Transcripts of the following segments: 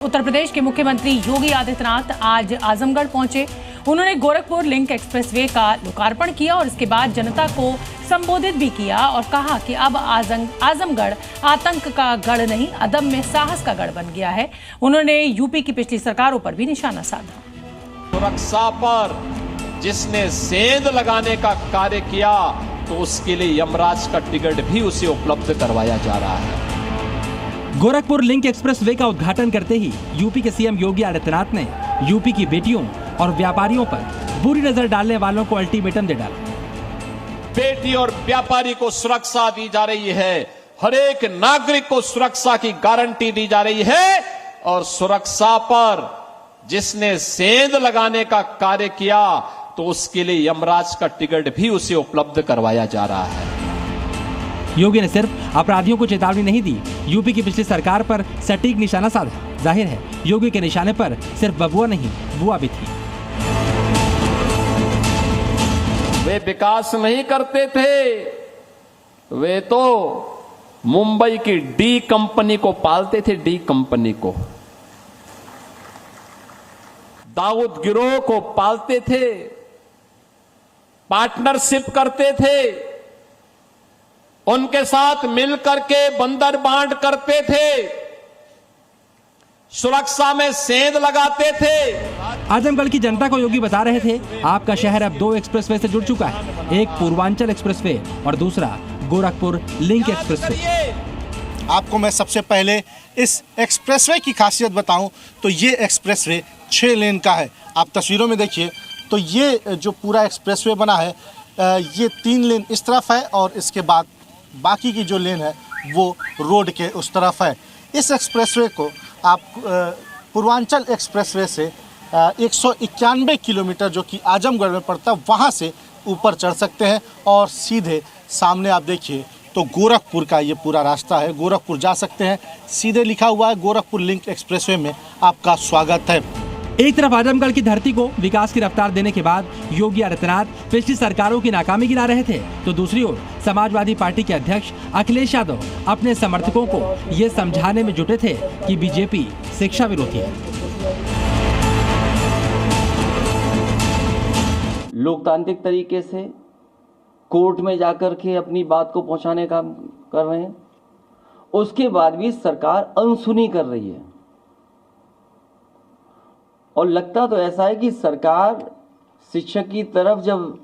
उत्तर प्रदेश के मुख्यमंत्री योगी आदित्यनाथ आज आजमगढ़ पहुंचे। उन्होंने गोरखपुर लिंक एक्सप्रेसवे का लोकार्पण किया और इसके बाद जनता को संबोधित भी किया और कहा कि अब आजमगढ़ आतंक का गढ़ नहीं, अदम्य साहस का गढ़ बन गया है। उन्होंने यूपी की पिछली सरकारों पर भी निशाना साधा। सुरक्षा पर जिसने सेंध लगाने का कार्य किया तो उसके लिए यमराज का टिकट भी उसे उपलब्ध करवाया जा रहा है। गोरखपुर लिंक एक्सप्रेसवे का उद्घाटन करते ही यूपी के सीएम योगी आदित्यनाथ ने यूपी की बेटियों और व्यापारियों पर बुरी नजर डालने वालों को अल्टीमेटम दे डाला। बेटी और व्यापारी को सुरक्षा दी जा रही है, हर एक नागरिक को सुरक्षा की गारंटी दी जा रही है और सुरक्षा पर जिसने सेंध लगाने का कार्य किया तो उसके लिए यमराज का टिकट भी उसे उपलब्ध करवाया जा रहा है। योगी ने सिर्फ अपराधियों को चेतावनी नहीं दी, यूपी की पिछली सरकार पर सटीक निशाना साधा। जाहिर है योगी के निशाने पर सिर्फ बबुआ नहीं, बुआ भी थी। वे विकास नहीं करते थे, वे तो मुंबई की डी कंपनी को पालते थे, डी कंपनी को, दाऊद गिरोह को पालते थे, पार्टनरशिप करते थे, उनके साथ मिलकर के बंदर बांट करते थे, सुरक्षा में सेंध लगाते थे। आजमगढ़ की जनता को योगी बता रहे थे, आपका शहर अब 2 एक्सप्रेसवे से जुड़ चुका है, एक पूर्वांचल एक्सप्रेसवे और दूसरा गोरखपुर लिंक एक्सप्रेसवे। आपको मैं सबसे पहले इस एक्सप्रेसवे की खासियत बताऊं तो ये एक्सप्रेसवे 6 लेन का है। आप तस्वीरों में देखिए तो ये जो पूरा एक्सप्रेसवे बना है ये 3 लेन इस तरफ है और इसके बाद बाकी की जो लेन है वो रोड के उस तरफ है। इस एक्सप्रेसवे को आप पूर्वांचल एक्सप्रेसवे से 191 किलोमीटर जो कि आजमगढ़ में पड़ता है वहाँ से ऊपर चढ़ सकते हैं और सीधे सामने आप देखिए तो गोरखपुर का ये पूरा रास्ता है, गोरखपुर जा सकते हैं। सीधे लिखा हुआ है गोरखपुर लिंक एक्सप्रेसवे में आपका स्वागत है। एक तरफ आजमगढ़ की धरती को विकास की रफ्तार देने के बाद योगी आदित्यनाथ पिछली सरकारों की नाकामी गिना रहे थे, तो दूसरी ओर समाजवादी पार्टी के अध्यक्ष अखिलेश यादव अपने समर्थकों को ये समझाने में जुटे थे कि बीजेपी शिक्षा विरोधी है। लोकतांत्रिक तरीके से कोर्ट में जाकर के अपनी बात को पहुंचाने का कर रहे हैं, उसके बाद भी सरकार अनसुनी कर रही है और लगता तो ऐसा है कि सरकार शिक्षक की तरफ जब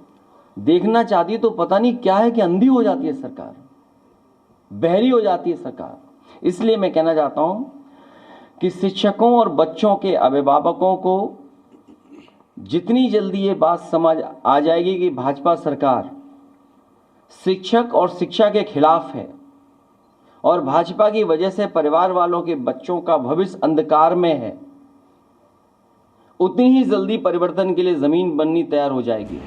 देखना चाहती है तो पता नहीं क्या है कि अंधी हो जाती है सरकार, बहरी हो जाती है सरकार। इसलिए मैं कहना चाहता हूं कि शिक्षकों और बच्चों के अभिभावकों को जितनी जल्दी ये बात समझ आ जाएगी कि भाजपा सरकार शिक्षक और शिक्षा के खिलाफ है और भाजपा की वजह से परिवार वालों के बच्चों का भविष्य अंधकार में है, उतनी ही जल्दी परिवर्तन के लिए जमीन बननी तैयार हो जाएगी।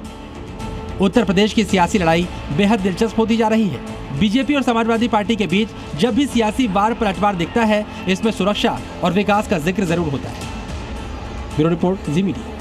उत्तर प्रदेश की सियासी लड़ाई बेहद दिलचस्प होती जा रही है। बीजेपी और समाजवादी पार्टी के बीच जब भी सियासी वार पलटवार दिखता है, इसमें सुरक्षा और विकास का जिक्र जरूर होता है। ब्यूरो रिपोर्ट, जी मीडिया।